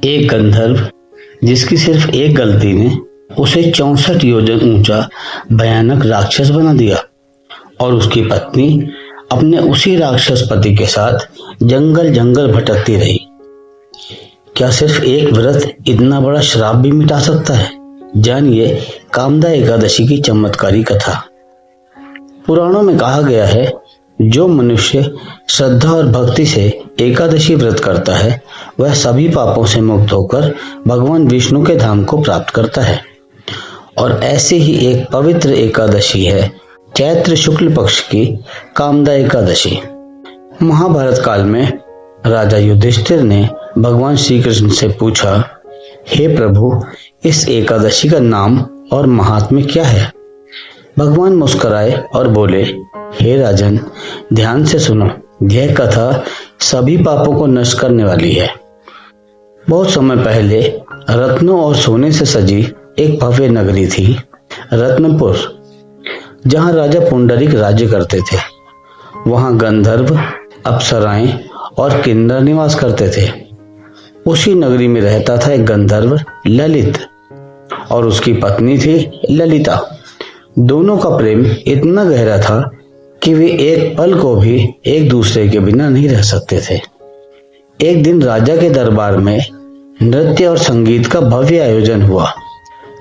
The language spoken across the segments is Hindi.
एक गंधर्व जिसकी सिर्फ एक गलती ने उसे 64 योजन ऊंचा भयानक राक्षस बना दिया और उसकी पत्नी अपने उसी राक्षस पति के साथ जंगल जंगल भटकती रही। क्या सिर्फ एक व्रत इतना बड़ा श्राप भी मिटा सकता है? जानिए कामदा एकादशी की चमत्कारी कथा। पुराणों में कहा गया है, जो मनुष्य श्रद्धा और भक्ति से एकादशी व्रत करता है वह सभी पापों से मुक्त होकर भगवान विष्णु के धाम को प्राप्त करता है। और ऐसी ही एक पवित्र एकादशी है चैत्र शुक्ल पक्ष की कामदा एकादशी। महाभारत काल में राजा युधिष्ठिर ने भगवान श्री कृष्ण से पूछा, हे प्रभु, इस एकादशी का नाम और महात्म्य क्या है? भगवान मुस्कुराए और बोले, हे राजन, ध्यान से सुनो, यह कथा सभी पापों को नष्ट करने वाली है। बहुत समय पहले रत्नों और सोने से सजी एक भव्य नगरी थी, रत्नपुर, जहां राजा पुंडरीक राज्य करते थे। वहां गंधर्व, अप्सराएं और किन्नर निवास करते थे। उसी नगरी में रहता था एक गंधर्व ललित और उसकी पत्नी थी ललिता। दोनों का प्रेम इतना गहरा था कि वे एक पल को भी एक दूसरे के बिना नहीं रह सकते थे। एक दिन राजा के दरबार में नृत्य और संगीत का भव्य आयोजन हुआ।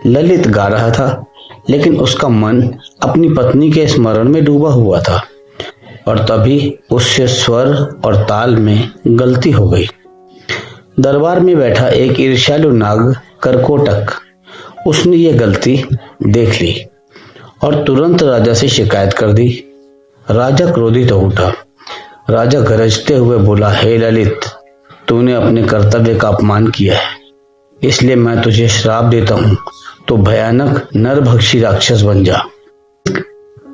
ललित गा रहा था, लेकिन उसका मन अपनी पत्नी के स्मरण में डूबा हुआ था और तभी उससे स्वर और ताल में गलती हो गई। दरबार में बैठा एक ईर्ष्यालु नाग करकोटक उसने ये गलती देख ली और तुरंत राजा से शिकायत कर दी। राजा क्रोधित हो उठा। राजा गरजते हुए बोला, हे ललित, तूने अपने कर्तव्य का अपमान किया है, इसलिए मैं तुझे श्राप देता हूँ, तो भयानक नरभक्षी राक्षस बन जा।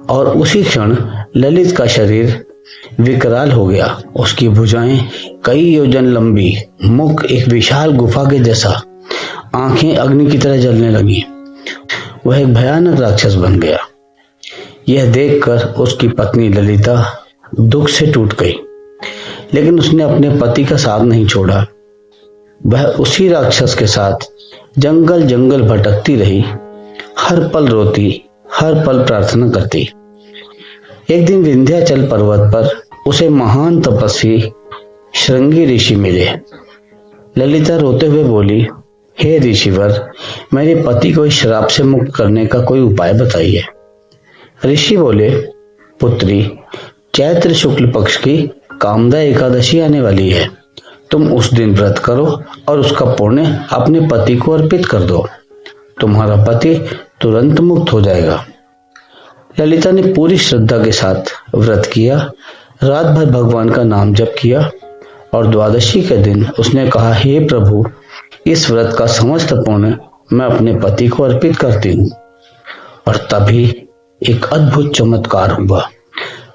और उसी क्षण ललित का शरीर विकराल हो गया। उसकी भुजाएं कई योजन लंबी, मुख एक विशाल गुफा के जैसा, आंखें अग्नि की तरह जलने लगी। वह एक भयानक राक्षस बन गया। यह देखकर उसकी पत्नी ललिता दुख से टूट गई, लेकिन उसने अपने पति का साथ नहीं छोड़ा। वह उसी राक्षस के साथ जंगल जंगल भटकती रही, हर पल रोती, हर पल प्रार्थना करती। एक दिन विंध्याचल पर्वत पर उसे महान तपस्वी श्रृंगी ऋषि मिले। ललिता रोते हुए बोली, हे ऋषिवर, मेरे पति को इस श्राप से मुक्त करने का कोई उपाय बताइए। ऋषि बोले, पुत्री, चैत्र शुक्ल पक्ष की कामदा एकादशी आने वाली है। तुम उस दिन व्रत करो और उसका पुण्य अपने पति को अर्पित कर दो। तुम्हारा पति तुरंत मुक्त हो जाएगा। ललिता ने पूरी श्रद्धा के साथ व्रत किया, रात भर भगवान का नाम जप किया और द्वादशी के दिन उसने कहा, हे प्रभु, इस व्रत का समस्त पुण्य मैं अपने पति को अर्पित करती हूँ। और तभी एक अद्भुत चमत्कार हुआ।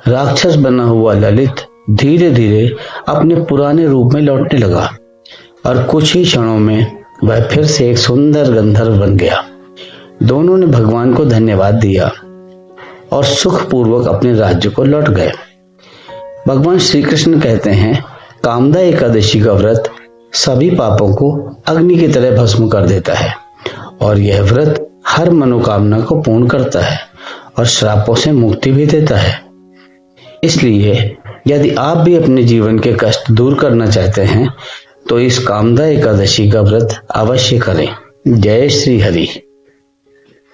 राक्षस बना हुआ ललित धीरे धीरे अपने पुराने रूप में लौटने लगा और कुछ ही क्षणों में वह फिर से एक सुंदर गंधर्व बन गया। दोनों ने भगवान को धन्यवाद दिया और सुखपूर्वक अपने राज्य को लौट गए। भगवान श्री कृष्ण कहते हैं, कामदा एकादशी का व्रत सभी पापों को अग्नि की तरह भस्म कर देता है और यह व्रत हर मनोकामना को पूर्ण करता है और श्रापों से मुक्ति भी देता है। इसलिए यदि आप भी अपने जीवन के कष्ट दूर करना चाहते हैं तो इस कामदा एकादशी का व्रत अवश्य करें। जय श्री हरि।